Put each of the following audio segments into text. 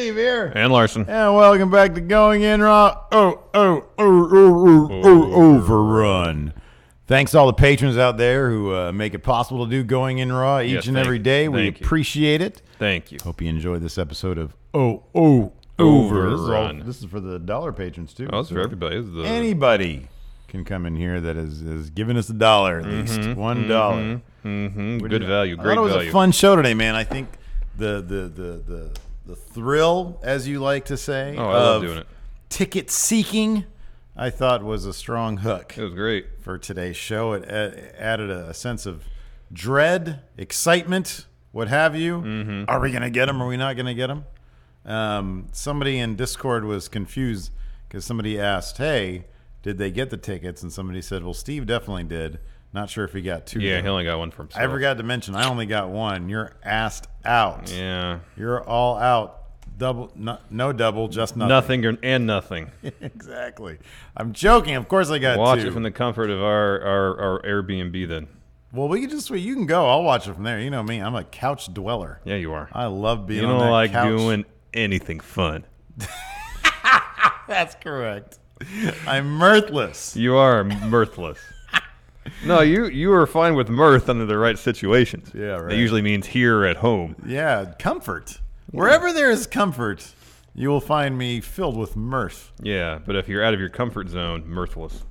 Steve here. And Larson. And welcome back to Going In Raw. Overrun. Thanks to all the patrons out there who make it possible to do Going In Raw each and every day. We appreciate it. Thank you. Hope you enjoy this episode of Overrun. This is for the dollar patrons, too. Oh, it's for everybody. Anybody can come in here that is giving us $1 at least. $1. Good value. Great value. I thought it was a fun show today, man. I think the thrill, as you like to say, I love doing it. Ticket seeking, I thought was a strong hook. It was great for today's show. It added a sense of dread, excitement, what have you. Are we going to get them? Are we not going to get them? Somebody in Discord was confused because somebody asked, "Hey, did they get the tickets?" And somebody said, "Well, Steve definitely did. Not sure if he got two." Yeah, he only got one for himself. I forgot to mention, I only got one. You're assed out. Yeah. You're all out. Double, no double, just nothing. Nothing and nothing. Exactly. I'm joking. Of course I got Watch two. it from the comfort of our Airbnb then. Well, you can go. I'll watch it from there. You know me. I'm a couch dweller. Yeah, you are. I love being on that couch. You don't like doing anything fun. That's correct. I'm mirthless. You are mirthless. No, you are fine with mirth under the right situations. Yeah, right. That usually means here at home. Yeah, comfort. Wherever there is comfort, you will find me filled with mirth. Yeah, but if you're out of your comfort zone, mirthless.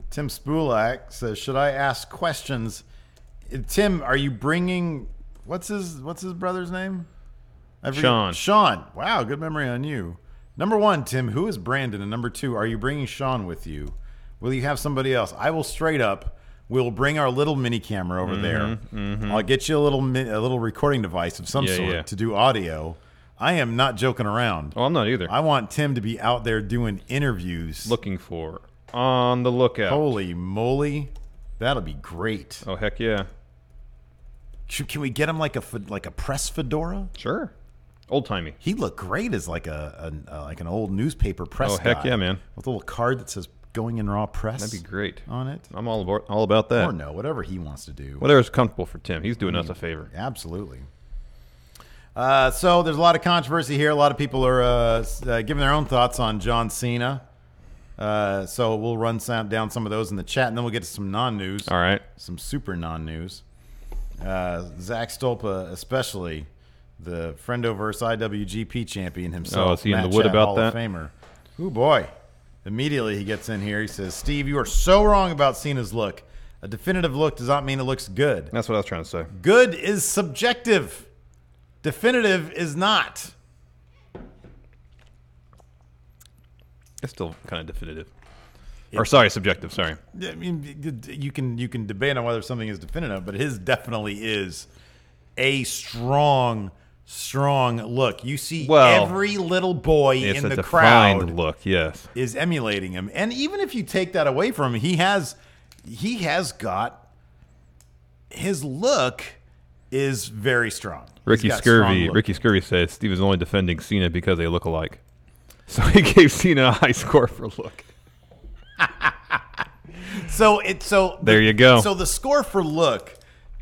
Tim Spulak says, "Should I ask questions?" Tim, are you bringing what's his brother's name? Sean. Sean. Wow, good memory on you. Number one, Tim, who is Brandon? And number two, are you bringing Sean with you? Will you have somebody else? I will straight up. We'll bring our little mini camera over there. I'll get you a little recording device of some sort to do audio. I am not joking around. Oh, I'm not either. I want Tim to be out there doing interviews. On the lookout. Holy moly. That'll be great. Oh, heck yeah. Can we get him like a press fedora? Sure. Old-timey. He'd look great as like an old newspaper press guy. Oh, heck yeah, man. With a little card that says Going In Raw Press. That'd be great. On it. I'm all about that. Or no, whatever he wants to do. Whatever's comfortable for Tim. He's doing us a favor. Absolutely. So there's a lot of controversy here. A lot of people are giving their own thoughts on John Cena. So we'll run down some of those in the chat, and then we'll get to some non-news. All right. Some super non-news. Zach Stolpa, especially the Friendoverse IWGP champion himself. Oh, is he in the wood about that? Hall of Famer. Ooh, boy. Immediately he gets in here. He says, "Steve, you are so wrong about Cena's look. A definitive look does not mean it looks good." That's what I was trying to say. Good is subjective. Definitive is not. It's still kind of definitive. Subjective, sorry. I mean, you can debate on whether something is definitive, but his definitely is a strong look. You see every little boy in the crowd look, yes, is emulating him. And even if you take that away from him, he has got his look is very strong. Ricky Scurvy says Steve is only defending Cena because they look alike. So he gave Cena a high score for look. So there you go. So the score for look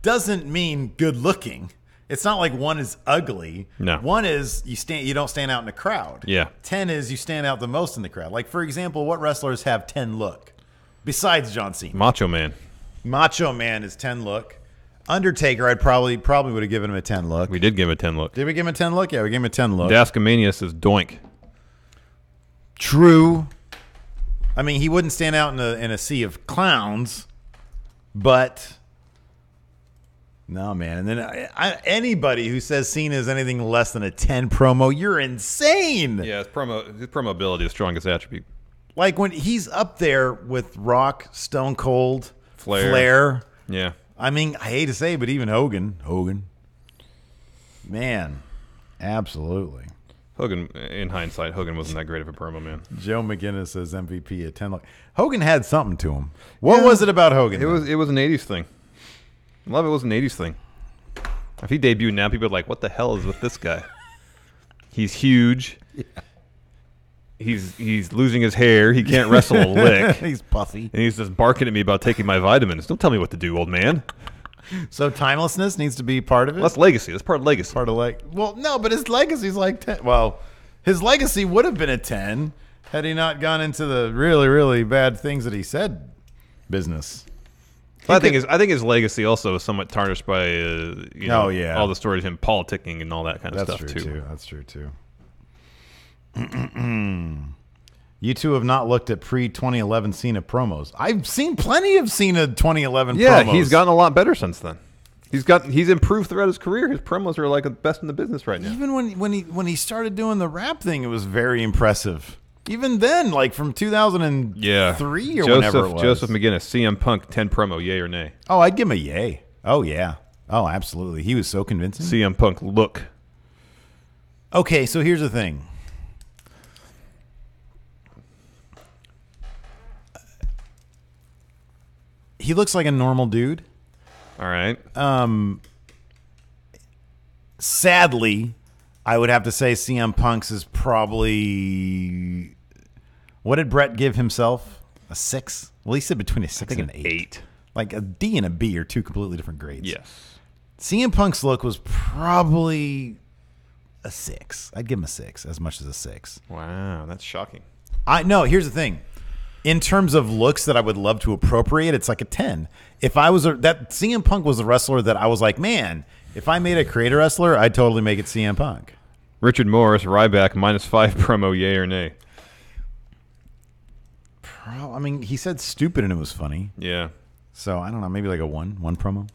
doesn't mean good looking. It's not like one is ugly. No. One is you don't stand out in the crowd. Yeah. 10 is you stand out the most in the crowd. Like, for example, what wrestlers have 10 look besides John Cena? Macho Man. Macho Man is 10 look. Undertaker, I'd probably would have given him a 10 look. We did give him a 10 look. Did we give him a 10 look? Yeah, we gave him a 10 look. Daskamania says doink. True. I mean, he wouldn't stand out in a sea of clowns, but no, man. And then anybody who says Cena is anything less than a 10 promo, you're insane. Yeah, his promo ability is strongest attribute. Like when he's up there with Rock, Stone Cold, Flair. Yeah. I mean, I hate to say, but even Hogan. Man, absolutely. Hogan, in hindsight, Hogan wasn't that great of a promo man. Joe McGinnis says MVP at 10 look. Hogan had something to him. What was it about Hogan? It was an 80s thing. A lot of it was an 80s thing. If he debuted now, people are like, what the hell is with this guy? He's huge. Yeah. He's losing his hair. He can't wrestle a lick. He's puffy. And he's just barking at me about taking my vitamins. Don't tell me what to do, old man. So timelessness needs to be part of it. Well, that's legacy. That's part of legacy. Part of well, no, but his legacy's like 10. Well, his legacy would have been a 10 had he not gone into the really, really bad things that he said business. I think his legacy also is somewhat tarnished by all the stories of him politicking and all that kind of stuff too. That's true too. You two have not looked at pre-2011 Cena promos. I've seen plenty of Cena 2011 promos. Yeah, he's gotten a lot better since then. He's improved throughout his career. His promos are like the best in the business right now. Even when he started doing the rap thing, it was very impressive. Even then, like from 2003 or whenever it was. Joseph McGinnis, CM Punk 10 promo, yay or nay? Oh, I'd give him a yay. Oh, yeah. Oh, absolutely. He was so convincing. CM Punk look. Okay, so here's the thing. He looks like a normal dude. All right. Sadly, I would have to say CM Punk's is probably... What did Brett give himself? A 6? Well, he said between a 6 and an 8. Like a D and a B are two completely different grades. Yes. CM Punk's look was probably a 6. I'd give him a 6, as much as a 6. Wow, that's shocking. Here's the thing. In terms of looks that I would love to appropriate, it's like a 10. If I was that CM Punk was a wrestler that I was like, man, if I made a creator wrestler, I'd totally make it CM Punk. Richard Morris, Ryback, -5 promo, yay or nay? I mean, he said stupid and it was funny. Yeah. So, I don't know, maybe like a 1 promo.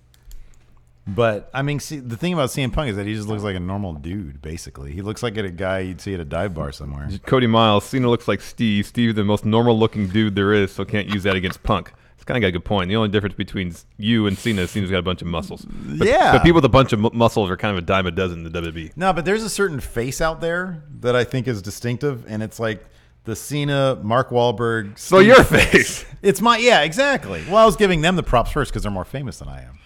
But, I mean, see, the thing about CM Punk is that he just looks like a normal dude, basically. He looks like a guy you'd see at a dive bar somewhere. Cody Miles, Cena looks like Steve. Steve, the most normal-looking dude there is, so can't use that against Punk. It's kind of got a good point. The only difference between you and Cena is Cena's got a bunch of muscles. But people with a bunch of muscles are kind of a dime a dozen in the WWE. No, but there's a certain face out there that I think is distinctive, and it's like the Cena, Mark Wahlberg. So your face. It's exactly. Well, I was giving them the props first because they're more famous than I am.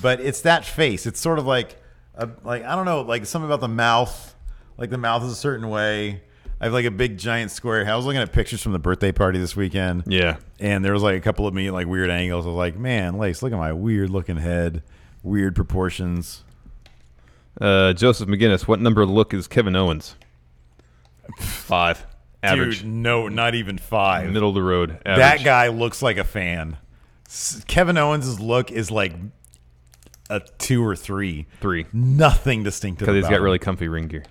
But it's that face. It's sort of like I don't know, like something about the mouth. Like the mouth is a certain way. I have like a big giant square head. I was looking at pictures from the birthday party this weekend. Yeah. And there was like a couple of me at like weird angles. I was like, man, Lace, look at my weird looking head, weird proportions. Joseph McGinnis, what number look is Kevin Owens? 5. Average. Dude, no, not even 5. Middle of the road. Average. That guy looks like a fan. Kevin Owens' look is like a 2 or 3. 3. Nothing distinctive about because he's got him. really comfy ring gear.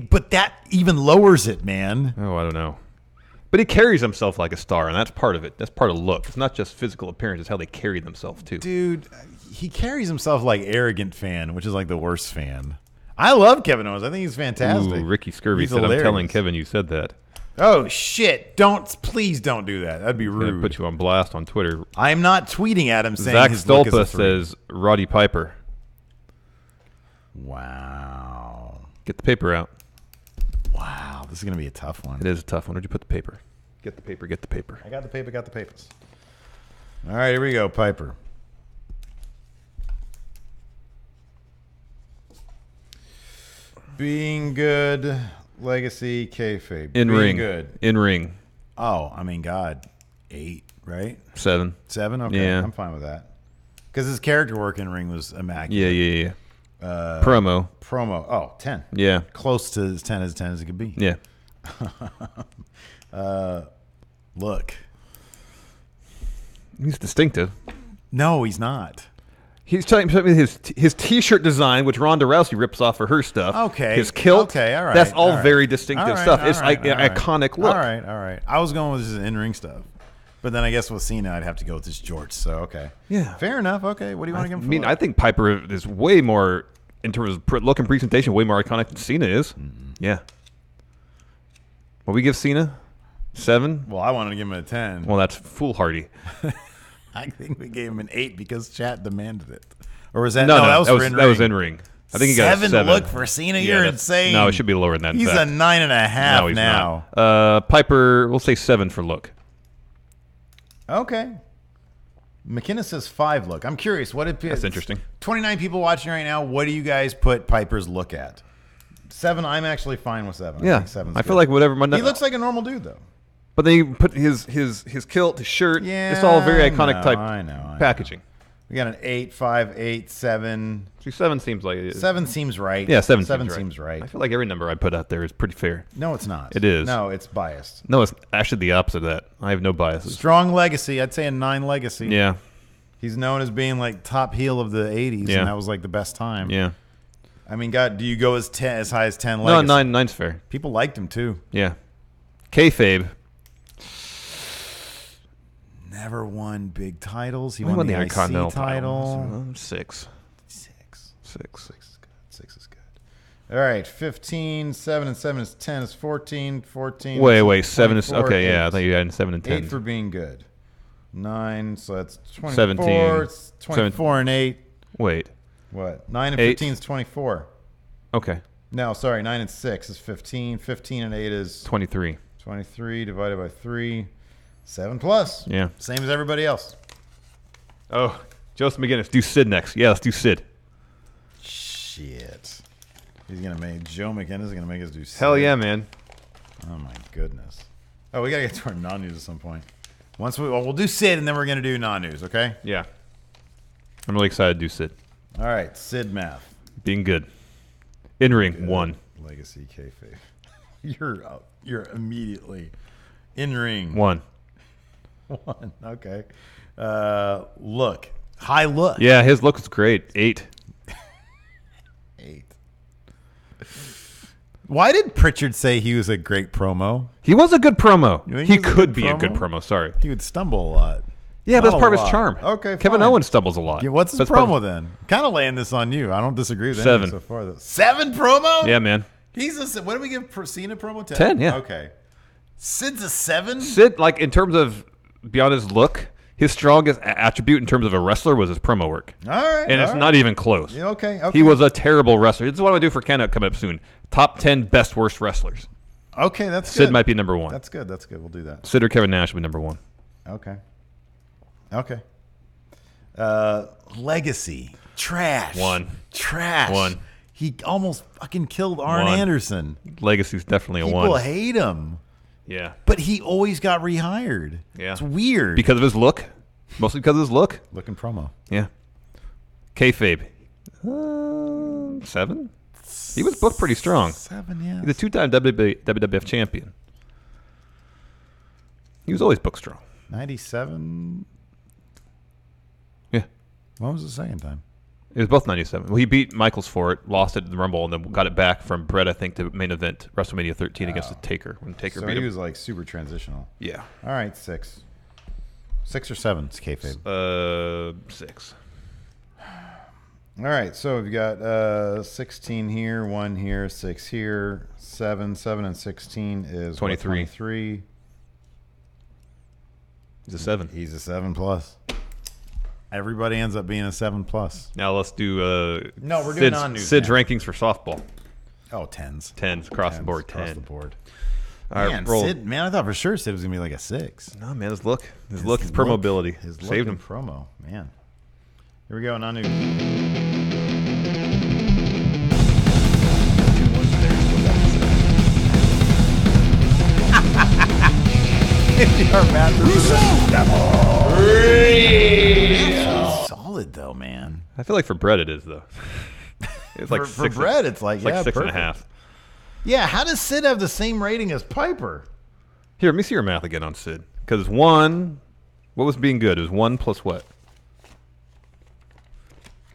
But that even lowers it, man. Oh, I don't know. But he carries himself like a star, and that's part of it. That's part of look. It's not just physical appearance. It's how they carry themselves, too. Dude, he carries himself like arrogant fan, which is like the worst fan. I love Kevin Owens. I think he's fantastic. Ooh, Ricky Scurvy said, hilarious. I'm telling Kevin you said that. Oh, shit. Please don't do that. That'd be rude. Put you on blast on Twitter. I'm not tweeting at him saying Zach his look is a Stolpa 3. says Roddy Piper. Wow. Get the paper out. Wow. This is going to be a tough one. It is a tough one. Where'd you put the paper? Get the paper. Get the paper. I got the paper. Got the papers. All right. Here we go, Piper. Being good, legacy, kayfabe. In Being ring. good. In ring. Oh, I mean, God. 8, right? 7. 7? Okay. Yeah. I'm fine with that. Because his character work in ring was immaculate. Yeah. Promo. Oh, 10. Yeah. Close to as 10 as it could be. Yeah. Look. He's distinctive. No, he's not. He's talking about his T-shirt design, which Ronda Rousey rips off for her stuff. Okay. His kilt. Okay, all right. That's all right. very distinctive stuff. It's like an iconic look. All right. I was going with just in-ring stuff. But then I guess with Cena, I'd have to go with his jorts. So, okay. Yeah. Fair enough. Okay. What do you want to give him for look? I think Piper is way more, in terms of look and presentation, way more iconic than Cena is. Mm-hmm. Yeah. What we give Cena? 7? Well, I wanted to give him a 10. Well, that's foolhardy. I think we gave him an 8 because chat demanded it. Or was that? No, that was for in-ring. That was in ring. I think he got a 7. Look for Cena. You're insane. No, it should be lower than that. He's a 9.5 no, he's now. Not. Piper, we'll say 7 for look. Okay. McKinnis says 5 look. I'm curious. That's interesting. 29 people watching right now. What do you guys put Piper's look at? 7. I'm actually fine with 7. Yeah. I think 7's I good. feel like whatever. He looks like a normal dude, though. But then you put his kilt, his shirt. Yeah, it's all very iconic type I know. packaging. We got an 8, 5, 8, 7. See, 7 seems like it. 7 seems right. Yeah, 7 seems right. I feel like every number I put out there is pretty fair. No, it's not. It is. No, it's biased. No, it's actually the opposite of that. I have no biases. Strong legacy. I'd say a 9 legacy. Yeah. He's known as being like top heel of the 80s, and that was like the best time. Yeah. I mean, God, do you go as high as 10 legacy? No, 9's fair. People liked him too. Yeah. Kayfabe. Never won big titles. He won won the IC Intercontinental title. 6. 6 is good. 6 is good. All right, 15, 7 and 7 is 10 is 14. 14. Wait, 7 is 24, okay. 8. Yeah, I thought you had 7 and 10. 8 for being good. 9, so that's 24. 17. It's 24 and 8. Wait. What? 9 and 8. 15 is 24. Okay. No, sorry. 9 and 6 is 15. 15 and 8 is 23. 23 divided by 3. 7 plus. Yeah. Same as everybody else. Oh, Joseph McGinnis. Do Sid next. Yeah, let's do Sid. Shit. Joe McGinnis is going to make us do Sid. Hell yeah, man. Oh, my goodness. Oh, we got to get to our non-news at some point. We'll do Sid, and then we're going to do non-news, okay? Yeah. I'm really excited to do Sid. All right, Sid math. Being good. In-ring, 1. Legacy kayfabe. You're immediately in-ring. 1. 1, okay. Look. High look. Yeah, his look was great. 8. 8. Why did Pritchard say he was a great promo? He was a good promo. You think He he was a could good be a promo? good promo. Sorry. He would stumble a lot. Yeah, but Not that's part a of his lot. charm. Okay, Kevin fine. Owens stumbles a lot. Yeah, what's his That's part promo of- then? Kind of laying this on you. I don't disagree with 7. anything so far. 7 promo? Yeah, man. What do we give Cena promo? 10? 10, yeah. Okay. Sid's a 7? Sid, like, in terms of beyond his look, his strongest attribute in terms of a wrestler was his promo work. All right. And it's not even close. Yeah, okay. He was a terrible wrestler. This is what I'm going to do for Ken coming up soon. Top 10 best worst wrestlers. Okay, that's Sid good. might be number 1. That's good. We'll do that. Sid or Kevin Nash will be number 1. Okay. Legacy. Trash. 1. Trash. 1. He almost fucking killed Arn 1. Anderson. Legacy's definitely a 1. People hate him. Yeah. But he always got rehired. Yeah. It's weird. Because of his look. Mostly because of his look. Looking promo. Yeah. Kayfabe. 7? He was booked pretty strong. 7, yeah. He's a 2-time WWF champion. He was always booked strong. 97. Yeah. When was the second time? It was both 97. Well, he beat Michaels for it, lost it in the Rumble, and then got it back from Brett, I think, to main event WrestleMania 13 against the Taker. When Taker So beat he him. was like super transitional. Yeah. All right, 6. 6 or 7. It's kayfabe. 6. All right, so we've got 16 here, 1 here, 6 here, 7. 7 and 16 is 23. 23. He's a 7. He's a 7 plus. Everybody ends up being a 7 plus. Now let's do No, we're doing non-news Sid's now. rankings for softball. Oh, 10s. 10s across the board. 10. Across the board. All right, Man, roll. Sid, man, I thought for sure Sid was gonna be like a 6. No, man, his look. His promo ability. His look saved and him. promo, man. Here we go, non-news. Solid though, man. I feel like for Brett it is though. It's like For Brett, it's like, yeah, 6.5. perfect. Yeah, how does Sid have the same rating as Piper? Here, let me see your math again on Sid. Because 1, what was being good? It was 1 plus what?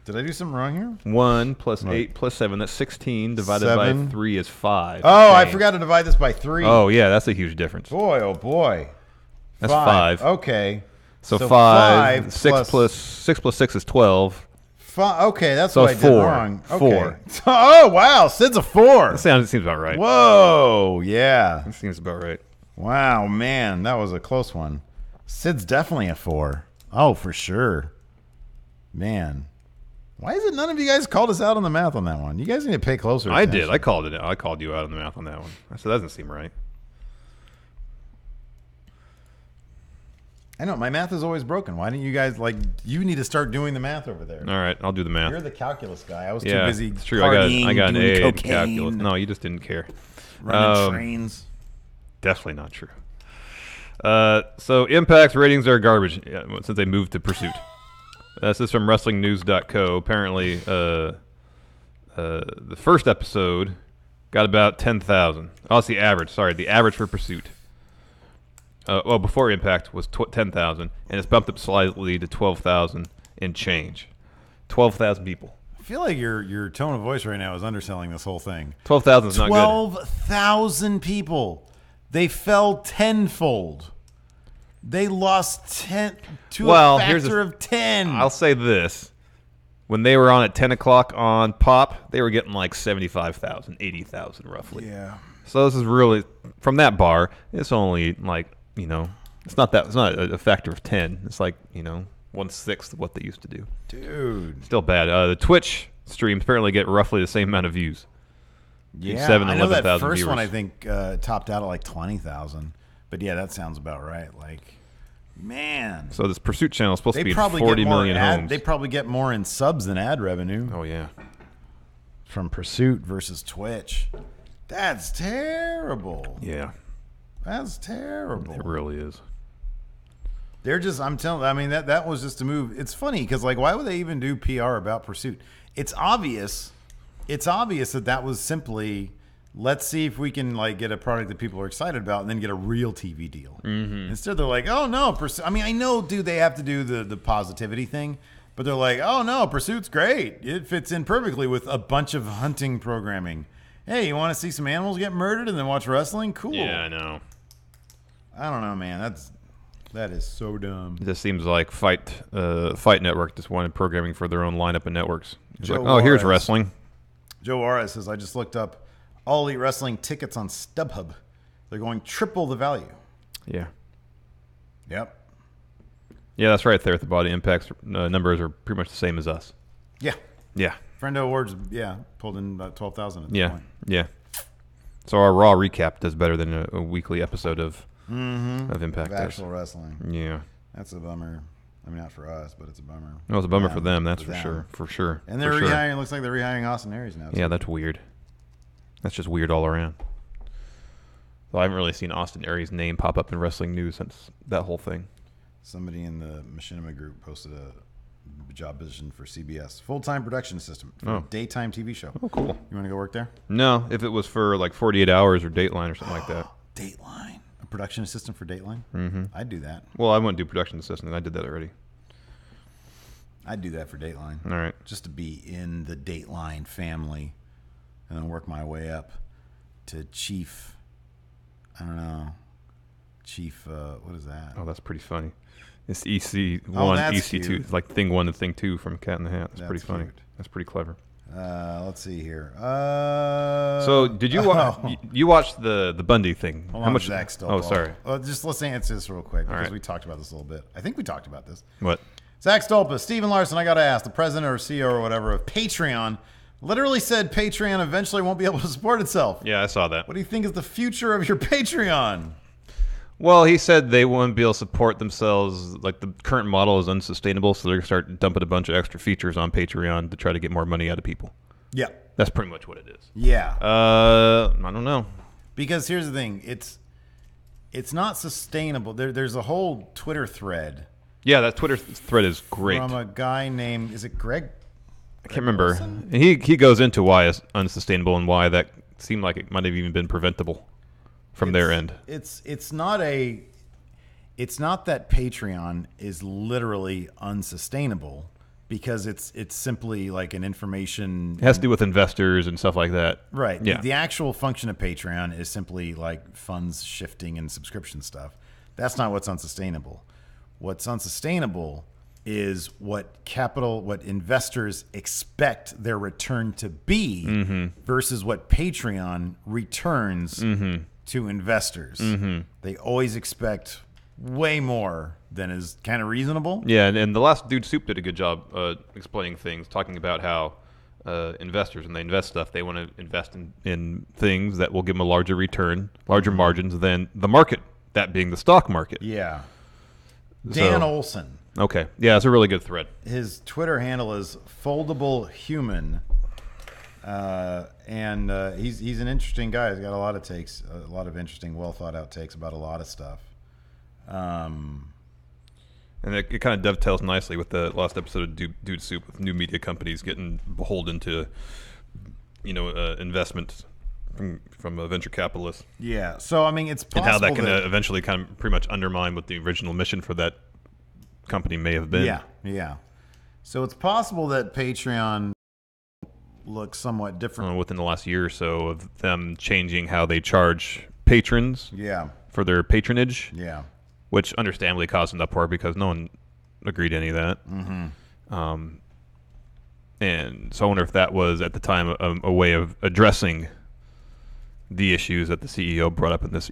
Did I do something wrong here? 1 plus 8 plus 7. That's 16. Divided 7. by 3 is 5. Oh, I Dang. forgot to divide this by 3. Oh, yeah, that's a huge difference. Boy, oh boy. That's 5. Okay. So 5. 5 6 plus 6 is 12. Okay, that's So what I did 4. wrong. Okay. 4. Oh, wow. Sid's a 4. That seems about right. Whoa, yeah. That seems about right. Wow, man. That was a close one. Sid's definitely a 4. Oh, for sure. Man. Why is it none of you guys called us out on the math on that one? You guys need to pay closer I attention. did. I called it. I called you out on the math on that one. I said that doesn't seem right. I know. My math is always broken. Why didn't you guys, you need to start doing the math over there. All right, I'll do the math. You're the calculus guy. I was yeah, too busy it's true. partying, I got an doing A in cocaine, calculus. No, you just didn't care. running trains. Definitely not true. So Impact's ratings are garbage since they moved to Pursuit. This is from WrestlingNews.co. Apparently, the first episode got about 10,000. Oh, it's the average. Sorry, the average for Pursuit. Before Impact was 10,000, and it's bumped up slightly to 12,000 and change. 12,000 people. I feel like your tone of voice right now is underselling this whole thing. 12,000 is not good. 12,000 people. They fell tenfold. They lost 10 to a factor of 10. I'll say this. When they were on at 10 o'clock on Pop, they were getting like 75,000, 80,000 roughly. Yeah. So this is really, from that bar, it's only like, it's not a factor of 10. It's like, 1/6 of what they used to do. Dude. Still bad. The Twitch streams apparently get roughly the same amount of views. Yeah, 7,000 I to know that 11,000 first viewers. one I think topped out at like 20,000. But yeah, that sounds about right. Like, man. So this Pursuit channel is supposed to be probably 40 get more million homes. They probably get more in subs than ad revenue. Oh, yeah. From Pursuit versus Twitch. That's terrible. Yeah. That's terrible. It really is. They're just, that was just a move. It's funny because, like, why would they even do PR about Pursuit? It's obvious that was simply, let's see if we can, like, get a product that people are excited about and then get a real TV deal. Mm-hmm. Instead, they're like, oh, no, Pursuit. I mean, I know, dude, they have to do the positivity thing, but they're like, oh, no, Pursuit's great. It fits in perfectly with a bunch of hunting programming. Hey, you want to see some animals get murdered and then watch wrestling? Cool. Yeah, I know. I don't know, man. That is so dumb. It just seems like Fight Network just wanted programming for their own lineup of networks. It's like, Joe here's Juarez. wrestling. Joe Juarez says, I just looked up All Elite Wrestling tickets on StubHub. They're going triple the value. Yeah. Yep. Yeah, that's right there at the body. Impact's numbers are pretty much the same as us. Yeah. Yeah. Friendo Awards, pulled in about 12,000 at this point. Yeah. So our Raw recap does better than a weekly episode of Impact. Of actual wrestling. Yeah. That's a bummer. I mean, not for us, but it's a bummer. It was a bummer for them, that's for sure. For sure. And they're rehiring. It looks like they're rehiring Austin Aries now. Yeah, that's weird. That's just weird all around. Well, I haven't really seen Austin Aries' name pop up in wrestling news since that whole thing. Somebody in the Machinima group posted a job position for CBS. Full-time production assistant for a daytime TV show. Oh, cool. You want to go work there? No, if it was for like 48 hours or Dateline or something like that. Dateline. A production assistant for Dateline? Mm-hmm. I'd do that. Well, I wouldn't do production assistant. I did that already. I'd do that for Dateline. All right. Just to be in the Dateline family and then work my way up to chief, I don't know, chief, what is that? Oh, that's pretty funny. It's EC1, that's EC2. cute. It's like Thing 1 and Thing 2 from Cat in the Hat. That's pretty funny. Cute. That's pretty clever. Let's see here. So did you you watched the Bundy thing? Hold How on, much? Zach Stolpa. Oh, sorry. Just let's answer this real quick because right. we talked about this a little bit. I think we talked about this. What? Zach Stolpa, Steven Larson, I got to ask, the president or CEO or whatever of Patreon literally said Patreon eventually won't be able to support itself. Yeah, I saw that. What do you think is the future of your Patreon? Well, he said they wouldn't be able to support themselves. Like, the current model is unsustainable, so they're going to start dumping a bunch of extra features on Patreon to try to get more money out of people. Yeah. That's pretty much what it is. Yeah. I don't know. Because here's the thing. It's not sustainable. There's a whole Twitter thread. Yeah, that Twitter thread is great. From a guy named, is it Greg? I can't remember. And he goes into why it's unsustainable and why that seemed like it might have even been preventable from their end. It's not that Patreon is literally unsustainable because it's simply like an information. It has to do with investors and stuff like that. Right. Yeah. The actual function of Patreon is simply like funds shifting and subscription stuff. That's not what's unsustainable. What's unsustainable is what investors expect their return to be versus what Patreon returns to investors. They always expect way more than is kind of reasonable. Yeah, and the last Dude Soup did a good job explaining things, talking about how investors, when they invest stuff, they want to invest in things that will give them a larger return, larger margins than the market, that being the stock market. Yeah. Dan Olson. Okay. Yeah, it's a really good thread. His Twitter handle is Foldable Human. And he's an interesting guy. He's got a lot of takes, a lot of interesting, well thought out takes about a lot of stuff. And it kind of dovetails nicely with the last episode of Dude Soup, with new media companies getting beholden to, investments from a venture capitalist. Yeah. So, I mean, it's possible and how that can eventually kind of pretty much undermine what the original mission for that company may have been. Yeah, yeah. So it's possible that Patreon looks somewhat different within the last year or so of them changing how they charge patrons. Yeah. For their patronage. Yeah. Which understandably caused an uproar because no one agreed to any of that. Mm-hmm. And so I wonder if that was at the time a way of addressing the issues that the CEO brought up in this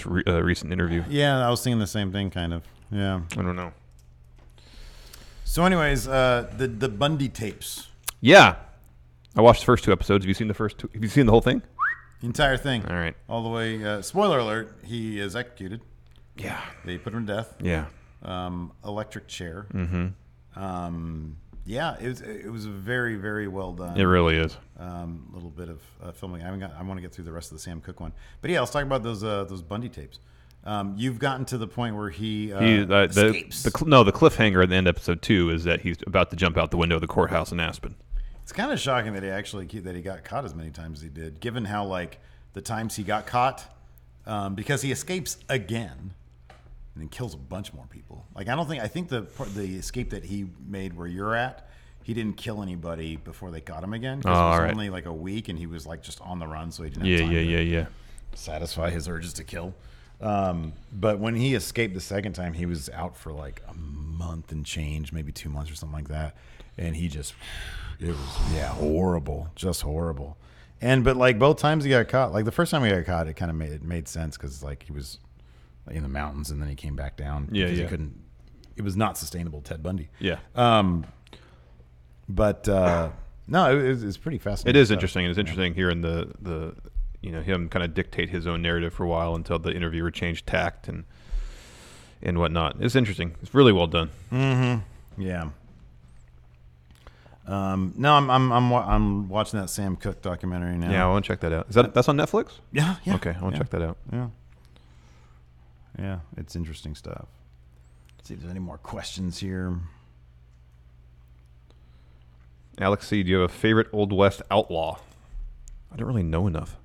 recent interview. Yeah, I was thinking the same thing, kind of. Yeah. I don't know. So, anyways, the Bundy tapes. Yeah, I watched the first 2 episodes. Have you seen the first 2? Have you seen the whole thing? The entire thing. All right. All the way. Spoiler alert: he is executed. Yeah. They put him to death. Yeah. Electric chair. Mm-hmm. Yeah, it was very, very well done. It really is. Little bit of filming. I want to get through the rest of the Sam Cooke one, but yeah, let's talk about those Bundy tapes. You've gotten to the point where he escapes. The cliffhanger at the end of episode 2 is that he's about to jump out the window of the courthouse in Aspen. It's kind of shocking that he got caught as many times as he did, given how the times he got caught, because he escapes again and then kills a bunch more people. I think the escape that he made where you're at, he didn't kill anybody before they got him again. Because it was only a week, and he was just on the run, so he didn't have time to satisfy his urges to kill. But when he escaped the second time, he was out for a month and change, maybe 2 months or something like that. And it was horrible, just horrible. But both times he got caught, the first time he got caught, it kind of made sense because he was in the mountains and then he came back down. Yeah, He couldn't. It was not sustainable, Ted Bundy. Yeah. No, it's pretty fascinating. It is interesting. It's interesting hearing the him kind of dictate his own narrative for a while until the interviewer changed tact and whatnot. It's interesting. It's really well done. Mm-hmm. Yeah. No, I'm watching that Sam Cooke documentary now. Yeah, I want to check that out. That's on Netflix? Yeah. Okay, I want to check that out. Yeah. Yeah, it's interesting stuff. Let's see if there's any more questions here. Alex C., do you have a favorite Old West outlaw? I don't really know enough.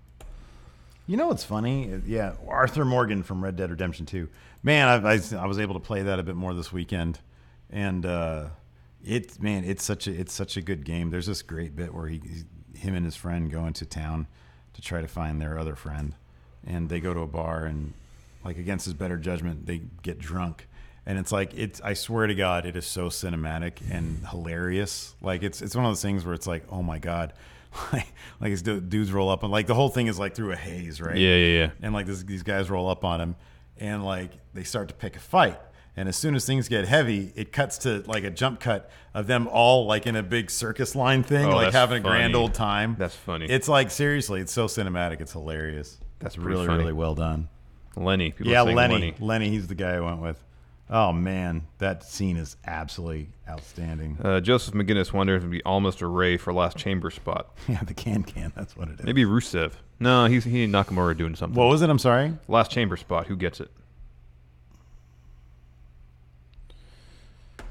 You know what's funny? Yeah, Arthur Morgan from Red Dead Redemption 2. Man, I was able to play that a bit more this weekend, and it's such a good game. There's this great bit where him and his friend go into town to try to find their other friend, and they go to a bar and against his better judgment they get drunk, and I swear to God, it is so cinematic and hilarious. It's one of those things where it's oh my God. These dudes roll up and the whole thing is through a haze, right? Yeah. And these guys roll up on him and they start to pick a fight. And as soon as things get heavy, it cuts to a jump cut of them all in a big circus line thing, having a grand old time. That's funny. It's seriously, it's so cinematic. It's hilarious. That's really, funny. really well done. Lenny. Lenny. He's the guy I went with. Oh, man. That scene is absolutely outstanding. Joseph McGinnis wonders if it would be almost a Ray for last chamber spot. Yeah, the can. That's what it is. Maybe Rusev. No, he and Nakamura are doing something. What was it? I'm sorry? Last chamber spot. Who gets it?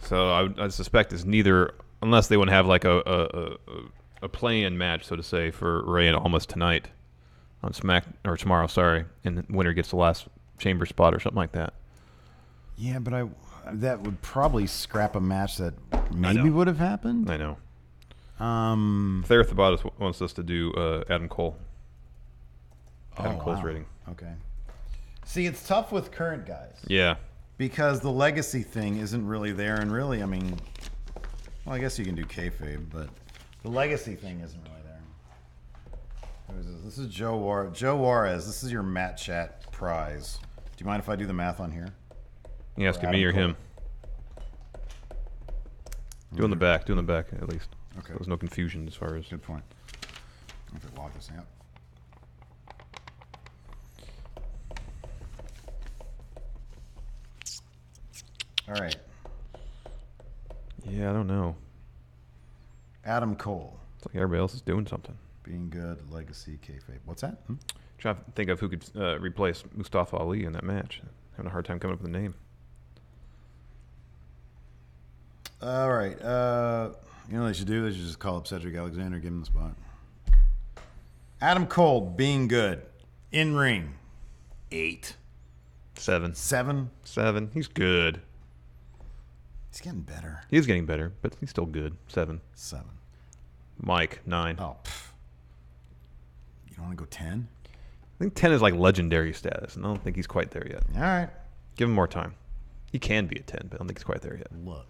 So I suspect it's neither, unless they want to have a play-in match, so to say, for Ray and Almas tonight on tomorrow, sorry, and the winner gets the last chamber spot or something like that. Yeah, but that would probably scrap a match that maybe would have happened. I know. Thayer Thabatas wants us to do Adam Cole. Adam Cole's rating. Okay. See, it's tough with current guys. Yeah. Because the legacy thing isn't really there, and really, I mean, well, I guess you can do kayfabe, but the legacy thing isn't really there. Who is this? This is Joe Juarez. This is your Matt Chat prize. Do you mind if I do the math on here? You asking me or him? Do in the back at least. Okay. So there's no confusion as far as. Good point. I have to log this out. All right. Yeah, I don't know. Adam Cole. It's like everybody else is doing something. Being good, legacy, kayfabe. What's that? Trying to think of who could replace Mustafa Ali in that match. Having a hard time coming up with a name. All right. You know what they should do? They should just call up Cedric Alexander, give him the spot. Adam Cole, being good. In ring. 8. 7. 7. 7. He's good. He's getting better. He's getting better, but he's still good. 7. 7. Mike, 9. Oh, you don't want to go 10? I think 10 is like legendary status, and I don't think he's quite there yet. All right. Give him more time. He can be a 10, but I don't think he's quite there yet. Look.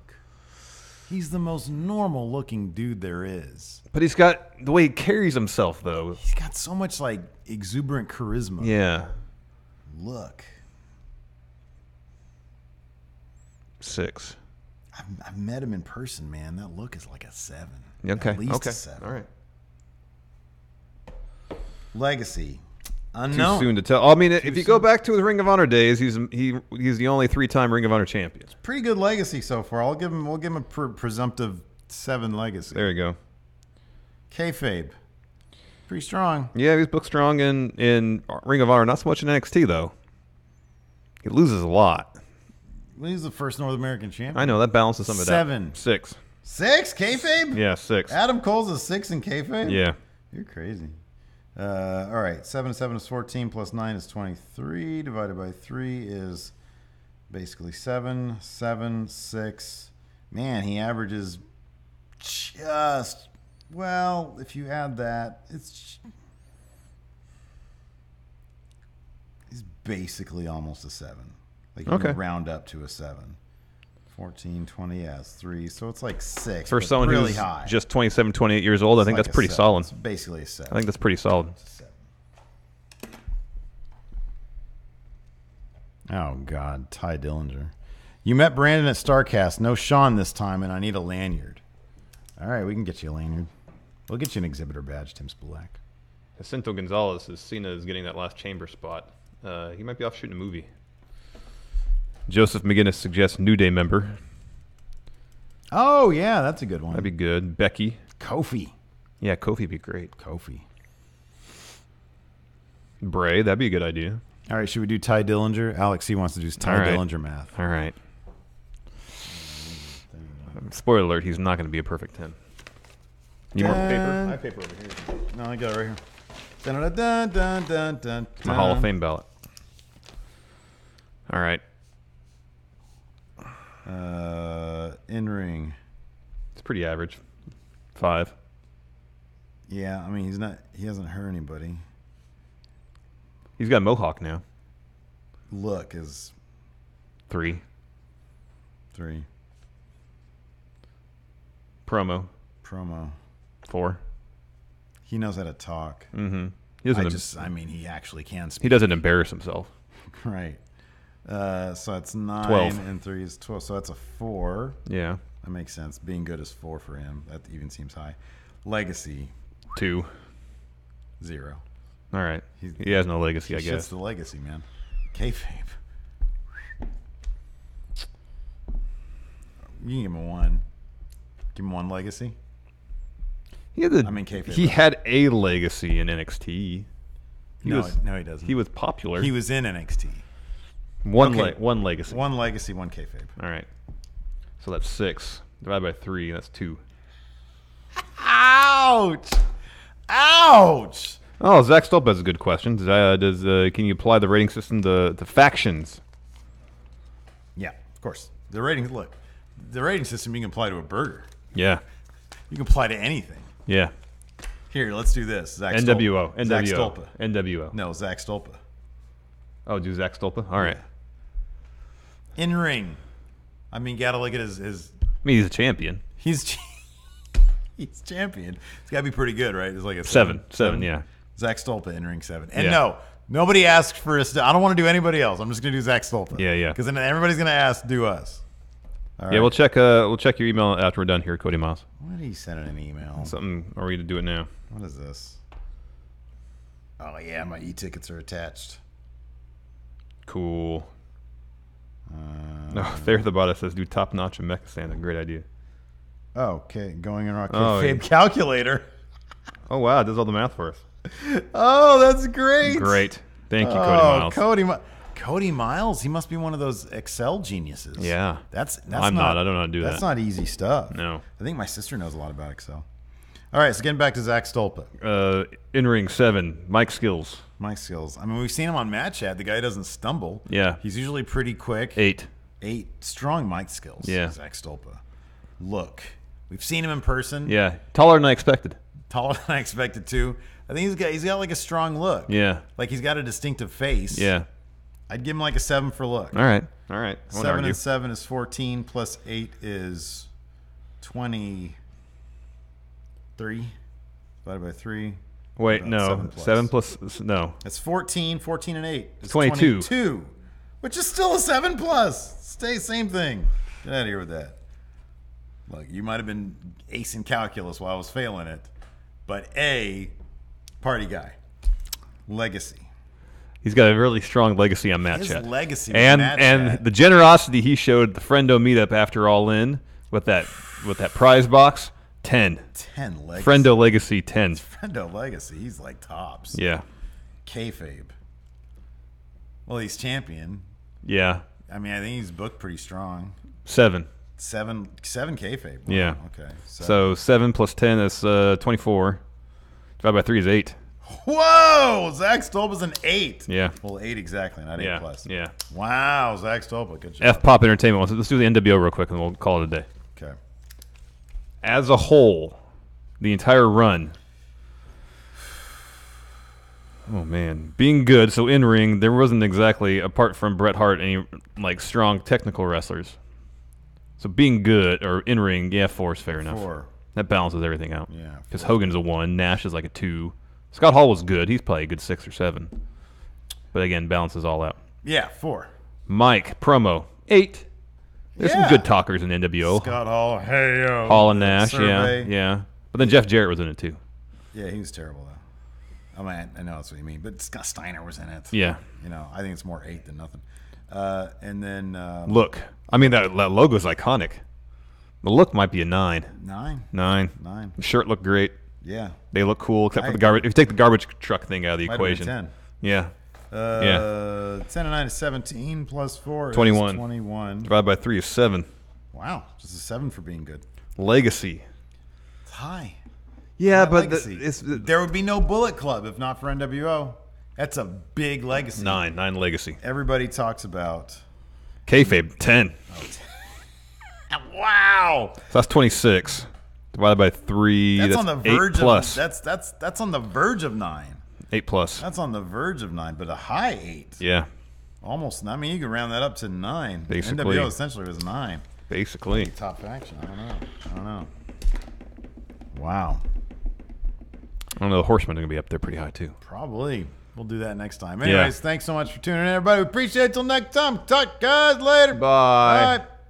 He's the most normal looking dude there is. But he's got the way he carries himself, though. He's got so much like exuberant charisma. Yeah. Look. 6. I've met him in person, man. That look is like a 7. Okay. At least okay. a 7. All right. Legacy. Unknown. Too soon to tell. I mean, if you go back to his Ring of Honor days, he's the only 3-time Ring of Honor champion. Pretty good legacy so far. We'll give him a presumptive 7 legacy. There you go. Kayfabe. Pretty strong. Yeah, he's booked strong in Ring of Honor. Not so much in NXT, though. He loses a lot. Well, he's the first North American champion. I know. That balances some of that. 7. 6. 6? Kayfabe? Yeah, 6. Adam Cole's a 6 in kayfabe? Yeah. You're crazy. All right. 7 is 14 plus 9 is 23. Divided by 3 is basically 7. 7, 6. Man, he averages just, well, if you add that, he's basically almost a 7. Like you can round up to a 7. 14, 20, yes, 3. So it's like 6. For someone really who's high. just 27, 28 years old, I think Like that's pretty 7. solid. It's basically a 7. I think that's pretty solid. It's a 7. Oh, God. Ty Dillinger. You met Brandon at StarCast. No Sean this time, and I need a lanyard. All right, we can get you a lanyard. We'll get you an exhibitor badge, Tim Spulak. Jacinto Gonzalez, as Cena is getting that last chamber spot. He might be off shooting a movie. Joseph McGinnis suggests New Day member. Oh, yeah, that's a good one. That'd be good. Becky. Kofi. Yeah, Kofi'd be great. Kofi. Bray, that'd be a good idea. All right, should we do Ty Dillinger? Alex, he wants to do Ty Dillinger math. All right. Spoiler alert, he's not going to be a perfect 10. Need more paper? I have paper over here. No, I got it right here. Dun, dun, dun, dun, dun, dun. My Hall of Fame ballot. All right. In ring. It's pretty average. 5. Yeah, I mean he hasn't hurt anybody. He's got a mohawk now. Look is 3. 3. Promo. 4. He knows how to talk. Mm-hmm. He actually can speak. He doesn't embarrass himself. Right. So it's 9 12. and 3 is 12. So that's a 4. Yeah. That makes sense. Being good is 4 for him. That even seems high. Legacy. 2. 0. All right. He has no legacy, I guess. That's the legacy, man. Kayfabe. You can give him a 1. Give him 1 legacy. Kayfabe. He had a legacy in NXT. No, he doesn't. He was popular. He was in NXT. One legacy. 1 legacy, 1 kayfabe. All right. So that's 6. Divided by 3, that's 2. Ouch! Ouch! Oh, Zach Stolp has a good question. Can you apply the rating system to factions? Yeah, of course. The rating system you can apply to a burger. Yeah. You can apply to anything. Yeah. Here, let's do this. Zach NWO. Stolpa. Zach Stolpa. NWO. No, Zach Stolpa. Oh, do Zach Stolpa? All right. In ring. I mean, gotta look at his. I mean, he's a champion. He's champion. It's gotta be pretty good, right? It's like a 7. 7, yeah. Zach Stolpa in ring 7. And no, nobody asked for us. I don't want to do anybody else. I'm just gonna do Zach Stolpa. Yeah. Because then everybody's gonna ask, do us. All right. Yeah, we'll check your email after we're done here, Cody Miles. What did he send in an email? Something. Are we to do it now? What is this? Oh yeah, my e-tickets are attached. Cool. There the bot says do top notch in Mekistan. A great idea. Oh, okay. Going in our kayfabe calculator. Oh wow, it does all the math for us. Oh, that's great. Great. Thank you, Cody Miles. Cody Miles, he must be one of those Excel geniuses. Yeah. That's I'm not. I don't know how to do that. That's not easy stuff. No. I think my sister knows a lot about Excel. All right, so getting back to Zach Stolpa. In-ring 7, Mike Skills. Mike Skills. I mean, we've seen him on Match Chat. The guy doesn't stumble. Yeah. He's usually pretty quick. 8. 8. Strong Mike Skills. Yeah. Zach Stolpa. Look. We've seen him in person. Yeah. Taller than I expected. Taller than I expected too. I think he's got like a strong look. Yeah. Like he's got a distinctive face. Yeah. I'd give him like a 7 for look. All right. I won't 7 argue. and 7 is 14 plus 8 is 23. Divided by 3. Wait, no. 7 plus no. It's 14. 14 and 8 is 22. Which is still a 7 plus. Same thing. Get out of here with that. Look, you might have been acing calculus while I was failing it, but party guy. Legacy. He's got a really strong legacy on Match His Chat. legacy and the generosity he showed at the Friendo meetup after All In with that prize box, 10. 10 legacy. Friendo legacy 10. Friendo legacy. He's like tops. Yeah. Kayfabe. Well, he's champion. Yeah. I mean, I think he's booked pretty strong. 7. 7 kayfabe. Wow. Yeah. Okay. So 7 plus 10 is 24. Divided by 3 is 8. Whoa! Zach Stolpa's an 8. Yeah. Well, 8 exactly, not 8 plus. Yeah. Wow, Zach Stolpa, good job. F-Pop Entertainment. Let's do the NWO real quick and we'll call it a day. Okay. As a whole, the entire run. Oh man, being good. So in ring, there wasn't exactly, apart from Bret Hart, any like strong technical wrestlers. So being good or in ring, yeah, 4 is fair enough. 4. That balances everything out. Yeah. Because Hogan's a 1, Nash is like a 2. Scott Hall was good. He's probably a good 6 or 7. But again, balances all out. Yeah, 4. Mike promo 8. There's some good talkers in NWO. Scott Hall, hey yo. Hall and Nash, Survey. yeah. But then Jeff Jarrett was in it too. Yeah, he was terrible though. I mean, I know that's what you mean, but Scott Steiner was in it. Yeah. You know, I think it's more 8 than nothing. And then look, I mean that logo's iconic. The look might be a 9. 9. 9. The shirt looked great. Yeah. They look cool, except for the garbage. If you take the garbage truck thing out of the Might equation. have been 10. Yeah. 10 and 9 is 17 plus 4 21. is 21. Divided by 3 is 7. Wow, just a 7 for being good. Legacy. It's high. Yeah, High but legacy. There would be no Bullet Club if not for NWO. That's a big legacy. 9 legacy. Everybody talks about Kayfabe 10. Wow. So that's 26. Divided by 3. That's on the verge 8 plus. of that's on the verge of 9. 8 plus. That's on the verge of 9, but a high 8. Yeah. Almost. I mean, you can round that up to 9. Basically. NWO essentially was 9. Basically. Top faction. I don't know. Wow. I don't know. The Horsemen are going to be up there pretty high too. Probably. We'll do that next time. Anyways, thanks so much for tuning in, everybody. We appreciate it. Till next time. Talk, guys. Later. Bye. Bye.